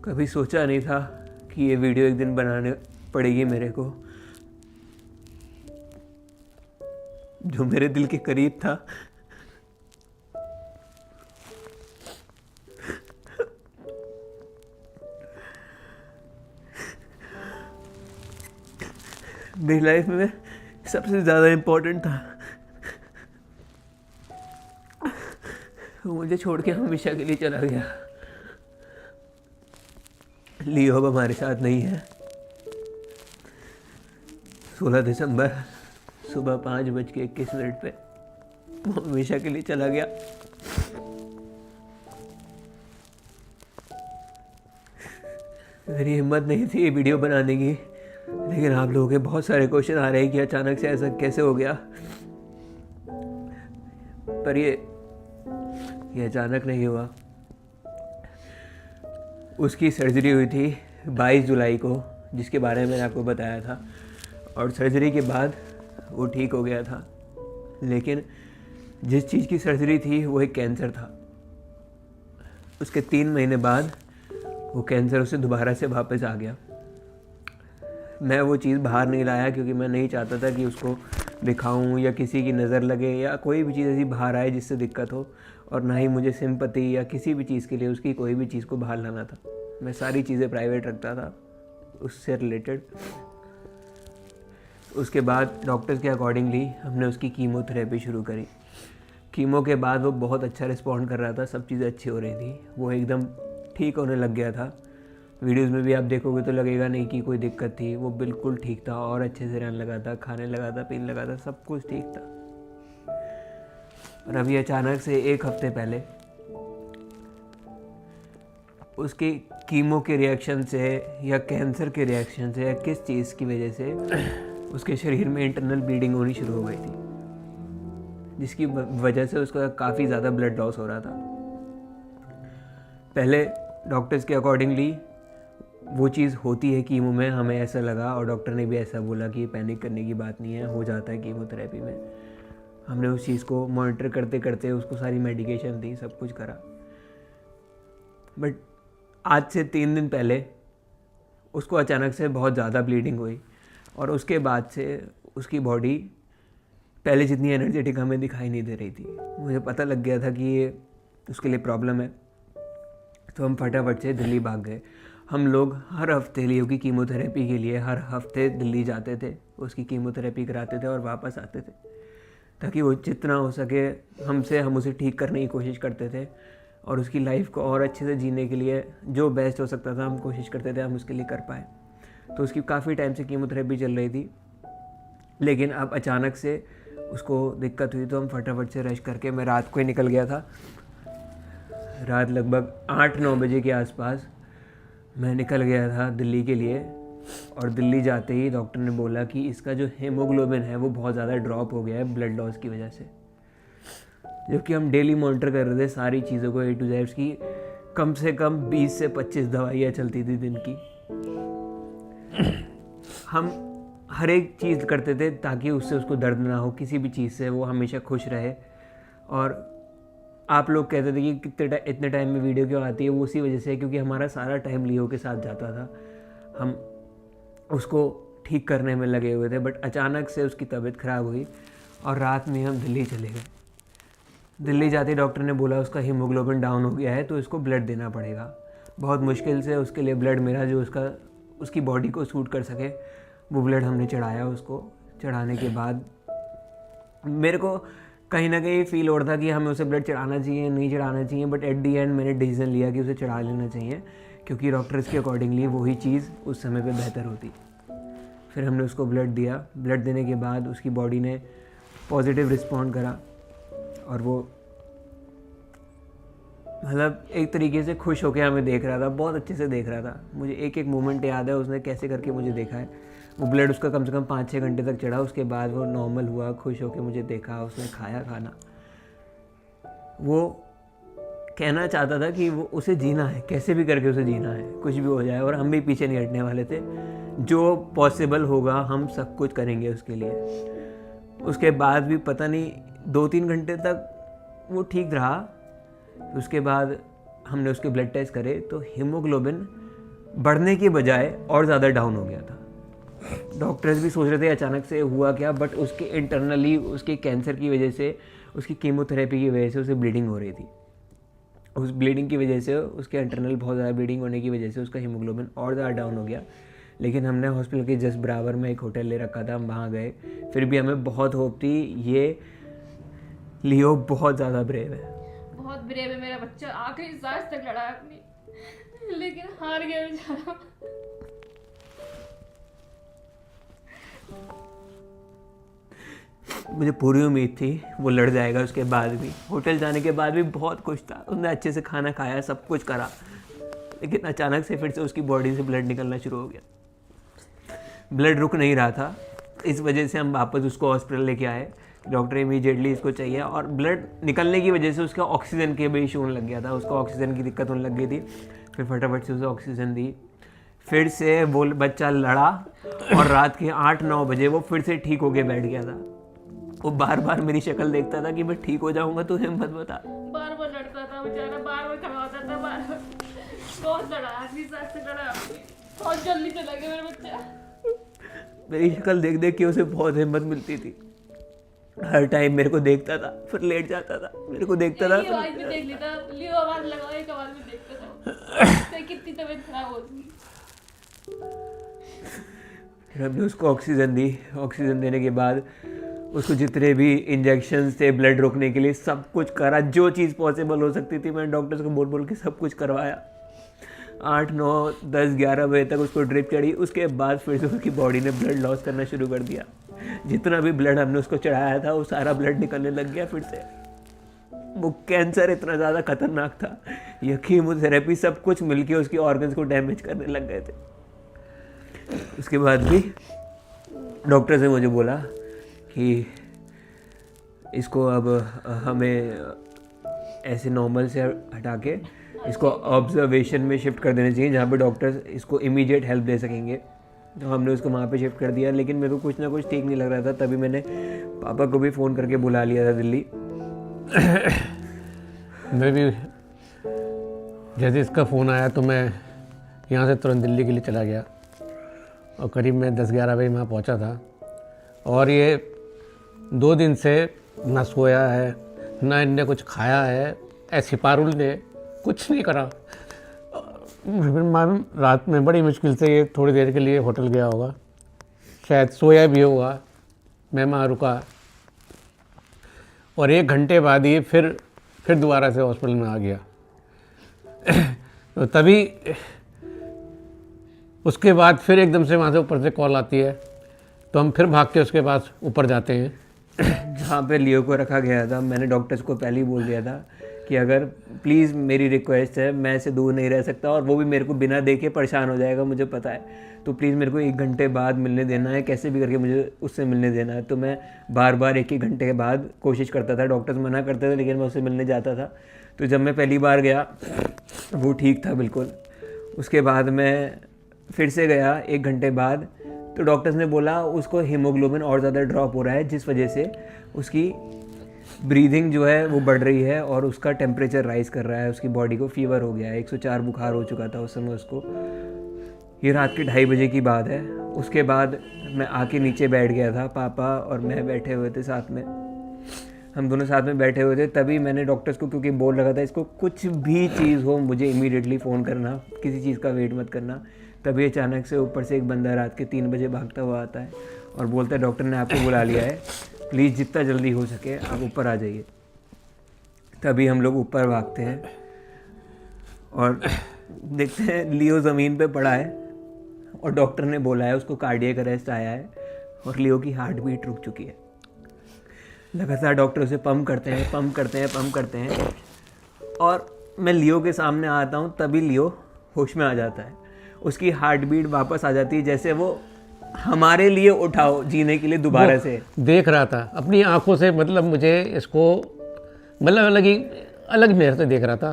कभी सोचा नहीं था कि ये वीडियो एक दिन बनाने पड़ेगी मेरे को, जो मेरे दिल के करीब था। मेरी लाइफ में सबसे ज़्यादा इम्पोर्टेंट था। वो मुझे छोड़ के हमेशा के लिए चला गया। लियो अब हमारे साथ नहीं है। 16 दिसंबर सुबह 5:21 पे वो हमेशा के लिए चला गया। मेरी हिम्मत नहीं थी ये वीडियो बनाने की, लेकिन आप लोगों के बहुत सारे क्वेश्चन आ रहे हैं कि अचानक से ऐसा कैसे हो गया। पर ये अचानक नहीं हुआ। उसकी सर्जरी हुई थी 22 जुलाई को, जिसके बारे में मैंने आपको बताया था, और सर्जरी के बाद वो ठीक हो गया था। लेकिन जिस चीज़ की सर्जरी थी वो एक कैंसर था। उसके 3 महीने बाद वो कैंसर उसे दोबारा से वापस आ गया। मैं वो चीज़ बाहर नहीं लाया क्योंकि मैं नहीं चाहता था कि उसको दिखाऊं या किसी की नज़र लगे या कोई भी चीज़ ऐसी बाहर आए जिससे दिक्कत हो, और ना ही मुझे सिंपैथी या किसी भी चीज़ के लिए उसकी कोई भी चीज़ को बाहर लाना था। मैं सारी चीज़ें प्राइवेट रखता था उससे रिलेटेड। उसके बाद डॉक्टर्स के अकॉर्डिंगली हमने उसकी कीमोथेरेपी शुरू करी। कीमो के बाद वो बहुत अच्छा रिस्पॉन्ड कर रहा था, सब चीज़ें अच्छी हो रही थी, वो एकदम ठीक होने लग गया था। वीडियोस में भी आप देखोगे तो लगेगा नहीं कि कोई दिक्कत थी, वो बिल्कुल ठीक था और अच्छे से रहने लगा था, खाने लगा था, पीने लगा था, सब कुछ ठीक था। और अभी अचानक से 1 हफ्ते पहले उसकी कीमो के रिएक्शन से या कैंसर के रिएक्शन से या किस चीज़ की वजह से उसके शरीर में इंटरनल ब्लीडिंग होनी शुरू हो गई थी, जिसकी वजह से उसका काफ़ी ज़्यादा ब्लड लॉस हो रहा था। पहले डॉक्टर्स के अकॉर्डिंगली वो चीज़ होती है कीमो में, हमें ऐसा लगा, और डॉक्टर ने भी ऐसा बोला कि पैनिक करने की बात नहीं है, हो जाता है कीमोथेरेपी में। हमने उस चीज़ को मॉनिटर करते करते उसको सारी मेडिकेशन दी, सब कुछ करा। बट आज से 3 दिन पहले उसको अचानक से बहुत ज़्यादा ब्लीडिंग हुई, और उसके बाद से उसकी बॉडी पहले जितनी एनर्जेटिक हमें दिखाई नहीं दे रही थी। मुझे पता लग गया था कि ये उसके लिए प्रॉब्लम है, तो हम फटाफट से दिल्ली भाग गए। हम लोग हर हफ्ते लियो की कीमोथेरेपी के लिए हर हफ्ते दिल्ली जाते थे, उसकी कीमोथेरेपी कराते थे और वापस आते थे, ताकि वो जितना हो सके हम उसे ठीक करने की कोशिश करते थे, और उसकी लाइफ को और अच्छे से जीने के लिए जो बेस्ट हो सकता था हम कोशिश करते थे हम उसके लिए कर पाए। तो उसकी काफ़ी टाइम से कीमोथेरेपी चल रही थी, लेकिन अब अचानक से उसको दिक्कत हुई, तो हम फटाफट से रश करके, मैं रात को ही निकल गया था। रात लगभग 8-9 बजे के आसपास मैं निकल गया था दिल्ली के लिए, और दिल्ली जाते ही डॉक्टर ने बोला कि इसका जो हीमोग्लोबिन है वो बहुत ज़्यादा ड्रॉप हो गया है ब्लड लॉस की वजह से। जबकि हम डेली मॉनिटर कर रहे थे सारी चीज़ों को, A to Z की कम से कम 20 से 25 दवाइयाँ चलती थी दिन की। हम हर एक चीज़ करते थे ताकि उससे उसको दर्द ना हो, किसी भी चीज़ से वो हमेशा खुश रहे। और आप लोग कहते थे कि इतने टाइम में वीडियो क्यों आती है, वो उसी वजह से है क्योंकि हमारा सारा टाइम लियो के साथ जाता था, हम उसको ठीक करने में लगे हुए थे। बट अचानक से उसकी तबीयत ख़राब हुई और रात में हम दिल्ली चले गए। दिल्ली जाते डॉक्टर ने बोला उसका हीमोग्लोबिन डाउन हो गया है, तो इसको ब्लड देना पड़ेगा। बहुत मुश्किल से उसके लिए ब्लड मिला जो उसकी बॉडी को सूट कर सके, वो ब्लड हमने चढ़ाया। उसको चढ़ाने के बाद मेरे को कहीं ना कहीं फील हो रहा था कि हमें उसे ब्लड चढ़ाना चाहिए नहीं चढ़ाना चाहिए, बट एट दी एंड मैंने डिसीजन लिया कि उसे चढ़ा लेना चाहिए, क्योंकि डॉक्टर्स के अकॉर्डिंगली वही चीज़ उस समय पे बेहतर होती। फिर हमने उसको ब्लड दिया। ब्लड देने के बाद उसकी बॉडी ने पॉजिटिव रिस्पॉन्ड करा, और वो मतलब एक तरीके से खुश होकर हमें देख रहा था, बहुत अच्छे से देख रहा था। मुझे एक एक मोमेंट याद है उसने कैसे करके मुझे देखा है। वो ब्लड उसका कम से कम 5-6 घंटे तक चढ़ा, उसके बाद वो नॉर्मल हुआ, खुश होकर मुझे देखा, उसने खाया खाना। वो कहना चाहता था कि वो उसे जीना है, कैसे भी करके उसे जीना है, कुछ भी हो जाए, और हम भी पीछे नहीं हटने वाले थे। जो पॉसिबल होगा हम सब कुछ करेंगे उसके लिए। उसके बाद भी पता नहीं 2-3 घंटे तक वो ठीक रहा। उसके बाद हमने उसके ब्लड टेस्ट करे तो हीमोग्लोबिन बढ़ने की बजाय और ज़्यादा डाउन हो गया था। डॉक्टर्स भी सोच रहे थे अचानक से हुआ क्या, बट उसके इंटरनली उसके कैंसर की वजह से, उसकी कीमोथेरेपी की वजह से उसे ब्लीडिंग हो रही थी। उस ब्लीडिंग की वजह से, उसके इंटरनल बहुत ज़्यादा ब्लीडिंग होने की वजह से उसका हीमोग्लोबिन और ज़्यादा डाउन हो गया। लेकिन हमने हॉस्पिटल के जस्ट बराबर में एक होटल ले रखा था, हम वहाँ गए। फिर भी हमें बहुत होप थी, ये लियो बहुत ज़्यादा ब्रेव है, बहुत ब्रेव है मेरा बच्चा, आखिरी सांस तक लड़ा अपनी, लेकिन हार गया बेचारा। मुझे पूरी उम्मीद थी वो लड़ जाएगा। उसके बाद भी, होटल जाने के बाद भी बहुत कुछ था, उसने अच्छे से खाना खाया, सब कुछ करा, लेकिन अचानक से फिर से उसकी बॉडी से ब्लड निकलना शुरू हो गया। ब्लड रुक नहीं रहा था, इस वजह से हम वापस उसको हॉस्पिटल लेके आए। डॉक्टर इमीडिएटली इसको चाहिए, और ब्लड निकलने की वजह से उसका ऑक्सीजन के भी इशू होने लग गया था, उसको ऑक्सीजन की दिक्कत होने लग गई थी। फिर फटाफट से उसे ऑक्सीजन दी, फिर से वो बच्चा लड़ा, और रात के 8-9 बजे वो फिर से ठीक होके बैठ गया था। वो बार बार मेरी शक्ल देखता था कि मैं ठीक हो जाऊंगा, तू हिम्मत बता। बार बार लड़ता था बेचारा, बार बार खड़ा होता था, बार बार बहुत लड़ा, आखिरी सांस तक लड़ा, बहुत जल्दी चला गया मेरा बच्चा। मेरी शक्ल देख देख के उसे बहुत हिम्मत मिलती थी। हर टाइम मेरे को देखता था, फिर लेट जाता था, मेरे को देखता था, आवाज भी देख लेता, लियो आवाज लगाओ, एक आवाज में देखता था तो कितनी तबीयत खराब होती। फिर हमने उसको ऑक्सीजन दी। ऑक्सीजन देने के बाद उसको जितने भी इंजेक्शन थे ब्लड रोकने के लिए, सब कुछ करा, जो चीज़ पॉसिबल हो सकती थी मैंने डॉक्टर्स को बोल बोल के सब कुछ करवाया। 8, 9, 10, 11 बजे तक उसको ड्रिप चढ़ी। उसके बाद फिर से उसकी बॉडी ने ब्लड लॉस करना शुरू कर दिया। जितना भी ब्लड हमने उसको चढ़ाया था वो सारा ब्लड निकलने लग गया फिर से। वो कैंसर इतना ज़्यादा खतरनाक था, ये कीमोथेरेपी सब कुछ मिलके उसकी ऑर्गन्स को डैमेज करने लग गए थे। उसके बाद भी डॉक्टर ने मुझे बोला कि इसको अब हमें ऐसे नॉर्मल से हटा के इसको ऑब्जर्वेशन में शिफ्ट कर देना चाहिए, जहाँ पे डॉक्टर्स इसको इमीडिएट हेल्प दे सकेंगे। तो हमने उसको वहाँ पे शिफ्ट कर दिया, लेकिन मेरे को कुछ ना कुछ ठीक नहीं लग रहा था। तभी मैंने पापा को भी फ़ोन करके बुला लिया था दिल्ली। मैं भी जैसे इसका फ़ोन आया तो मैं यहाँ से तुरंत दिल्ली के लिए चला गया, और करीब मैं 10-11 बजे वहाँ पहुँचा था। और ये 2 दिन से ना सोया है, ना इनने कुछ खाया है, ऐसे पारुल ने कुछ नहीं करा। रात में बड़ी मुश्किल से ये थोड़ी देर के लिए होटल गया होगा, शायद सोया भी होगा। मैं वहाँ रुका, और 1 घंटे बाद ये फिर दोबारा से हॉस्पिटल में आ गया। तो तभी उसके बाद फिर एकदम से वहाँ से ऊपर से कॉल आती है, तो हम फिर भाग के उसके पास ऊपर जाते हैं जहाँ पे लियो को रखा गया था। मैंने डॉक्टर्स को पहले ही बोल दिया था कि अगर प्लीज़ मेरी रिक्वेस्ट है, मैं ऐसे दूर नहीं रह सकता, और वो भी मेरे को बिना देखे परेशान हो जाएगा, मुझे पता है। तो प्लीज़ मेरे को 1 घंटे बाद मिलने देना है, कैसे भी करके मुझे उससे मिलने देना है। तो मैं बार बार 1-1 घंटे के बाद कोशिश करता था, डॉक्टर्स मना करते थे, लेकिन मैं उससे मिलने जाता था। तो जब मैं पहली बार गया वो ठीक था बिल्कुल। उसके बाद मैं फिर से गया 1 घंटे बाद, तो डॉक्टर्स ने बोला उसको हीमोग्लोबिन और ज़्यादा ड्रॉप हो रहा है, जिस वजह से उसकी ब्रीदिंग जो है वो बढ़ रही है और उसका टेम्परेचर राइज़ कर रहा है, उसकी बॉडी को फीवर हो गया है, 104 बुखार हो चुका था उस समय उसको। ये रात के 2:30 बजे की बात है। उसके बाद मैं आके नीचे बैठ गया था, पापा और मैं बैठे हुए थे साथ में, हम दोनों साथ में बैठे हुए थे। तभी मैंने डॉक्टर्स को, क्योंकि बोल रखा था इसको कुछ भी चीज़ हो मुझे इमीडिएटली फ़ोन करना, किसी चीज़ का वेट मत करना। तभी अचानक से ऊपर से एक बंदा रात के 3 बजे भागता हुआ आता है और बोलता है डॉक्टर ने आपको बुला लिया है, प्लीज़ जितना जल्दी हो सके आप ऊपर आ जाइए। तभी हम लोग ऊपर भागते हैं और देखते हैं लियो ज़मीन पे पड़ा है और डॉक्टर ने बोला है उसको कार्डियक अरेस्ट आया है और लियो की हार्ट बीट रुक चुकी है। लगातार डॉक्टर उसे पंप करते हैं और मैं लियो के सामने आता हूँ, तभी लियो होश में आ जाता है। उसकी हार्ट बीट वापस आ जाती है, जैसे वो हमारे लिए उठाओ जीने के लिए दोबारा से देख रहा था अपनी आंखों से। मतलब मुझे इसको मतलब अलग मेरे से देख रहा था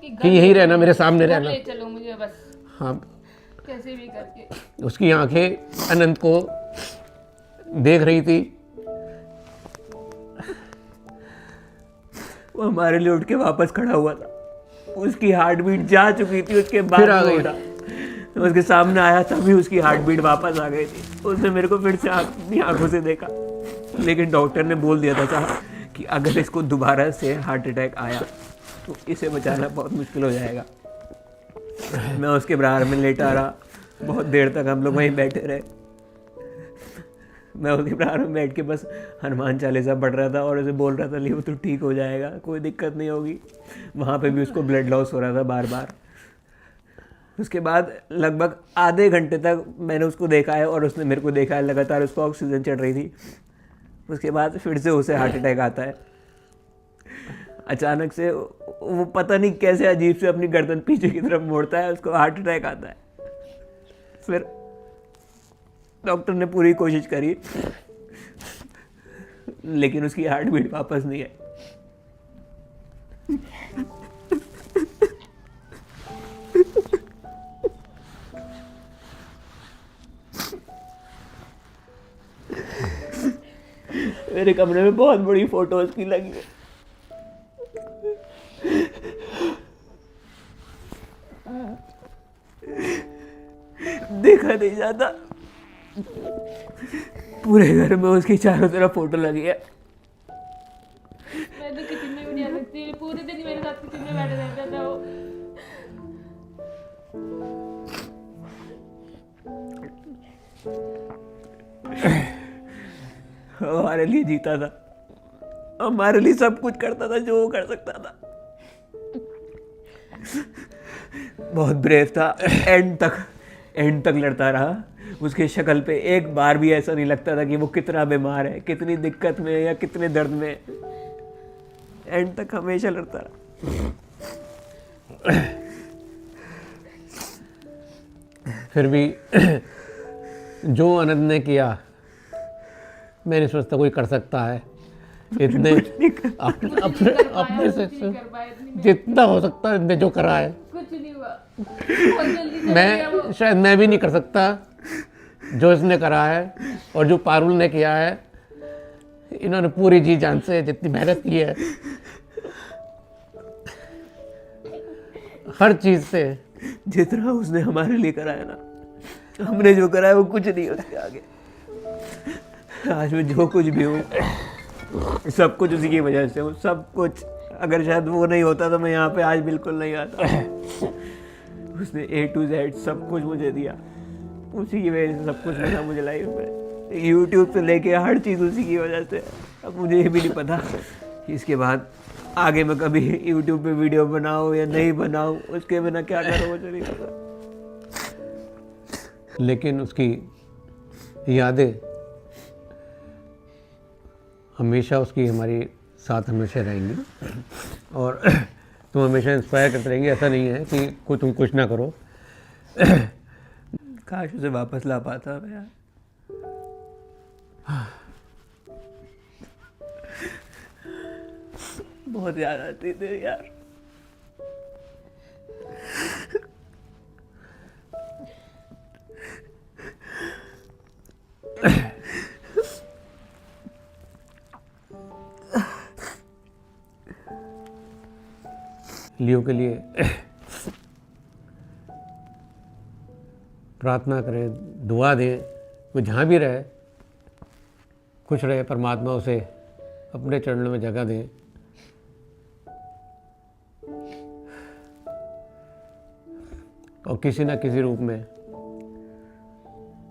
कि यही रहना, मेरे सामने रहना, ले चलो मुझे बस, हाँ कैसे भी करके। उसकी आंखें अनंत को देख रही थी। वो हमारे लिए उठ के वापस खड़ा हुआ था। उसकी हार्ट बीट जा चुकी थी, उसके बाद फिर आ वो गई। उठा। तो उसके सामने आया तभी उसकी हार्ट बीट वापस आ गई थी। उसने मेरे को फिर से अपनी आंखों से देखा, लेकिन डॉक्टर ने बोल दिया था साहब कि अगर इसको दोबारा से हार्ट अटैक आया तो इसे बचाना बहुत मुश्किल हो जाएगा। मैं उसके बराबर में लेटा रहा, बहुत देर तक हम लोग वहीं बैठे रहे। मैं उसके बराबर में बैठ के बस हनुमान चालीसा पढ़ रहा था और उसे बोल रहा था लियो तो ठीक हो जाएगा, कोई दिक्कत नहीं होगी। वहाँ पे भी उसको ब्लड लॉस हो रहा था बार बार। उसके बाद लगभग आधे घंटे तक मैंने उसको देखा है और उसने मेरे को देखा है, लगातार उसको ऑक्सीजन चढ़ रही थी। उसके बाद फिर से उसे हार्ट अटैक आता है अचानक से। वो पता नहीं कैसे अजीब से अपनी गर्दन पीछे की तरफ मोड़ता है, उसको हार्ट अटैक आता है। फिर डॉक्टर ने पूरी कोशिश करी, लेकिन उसकी हार्ट बीट वापस नहीं आई। मेरे कमरे में बहुत बड़ी फोटोज की लगी है। देखा नहीं जाता, पूरे घर में उसकी चारों तरफ फोटो लगी है। मैं तो किचन में भी नहीं आ सकती, पूरे दिन मेरे साथ किचन में बैठे रहता था वो। हमारे लिए जीता था, हमारे लिए सब कुछ करता था जो वो कर सकता था। बहुत ब्रेव था, एंड तक लड़ता रहा। उसकी शक्ल पे एक बार भी ऐसा नहीं लगता था कि वो कितना बीमार है, कितनी दिक्कत में है या कितने दर्द में है। एंड तक हमेशा लड़ता रहा। फिर भी जो आनंद ने किया, मैं नहीं सोचता कोई कर सकता है। इतने अपने से जितना हो सकता है इतने जो करा है, कुछ नहीं हुआ, बहुत जल्दी चला गया वो। शायद मैं भी नहीं कर सकता जो इसने करा है और जो पारुल ने किया है। इन्होंने पूरी जी जान से जितनी मेहनत की है, हर चीज से, जितना उसने हमारे लिए करा है ना, हमने जो करा है वो कुछ नहीं है उसके आगे। आज मैं जो कुछ भी हूँ, सब कुछ उसी की वजह से हूँ, सब कुछ। अगर शायद वो नहीं होता तो मैं यहाँ पे आज बिल्कुल नहीं आता। उसने A to Z सब कुछ मुझे दिया, उसी की वजह से सब कुछ मिला मुझे लाइफ में। YouTube से लेके हर चीज़ उसी की वजह से। अब मुझे ये भी नहीं पता कि इसके बाद आगे मैं कभी YouTube पे वीडियो बनाऊँ या नहीं बनाऊँ, उसके बिना क्या करूँ मुझे नहीं पता। लेकिन उसकी यादें हमेशा उसकी हमारी साथ हमेशा रहेंगी और तुम हमेशा इंस्पायर करते रहेंगे। ऐसा नहीं है कि तुम कुछ ना करो। काश उसे वापस ला पाता मैं यार। बहुत याद आती थी यार। लियो के लिए प्रार्थना करें, दुआ दें। वो जहाँ भी रहे खुश रहे, परमात्मा उसे अपने चरणों में जगह दें। और किसी ना किसी रूप में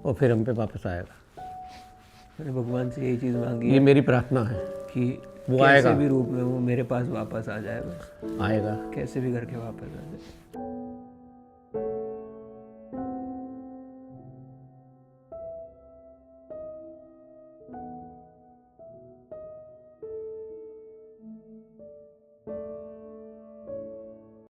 वो फिर हम पे वापस आएगा। मैंने भगवान से यही चीज़ मांगी ये मेरी प्रार्थना है कि वो कैसे आएगा। भी रूप में वो मेरे पास वापस आ जाए, बस आएगा। कैसे भी करके वापस आ जाए।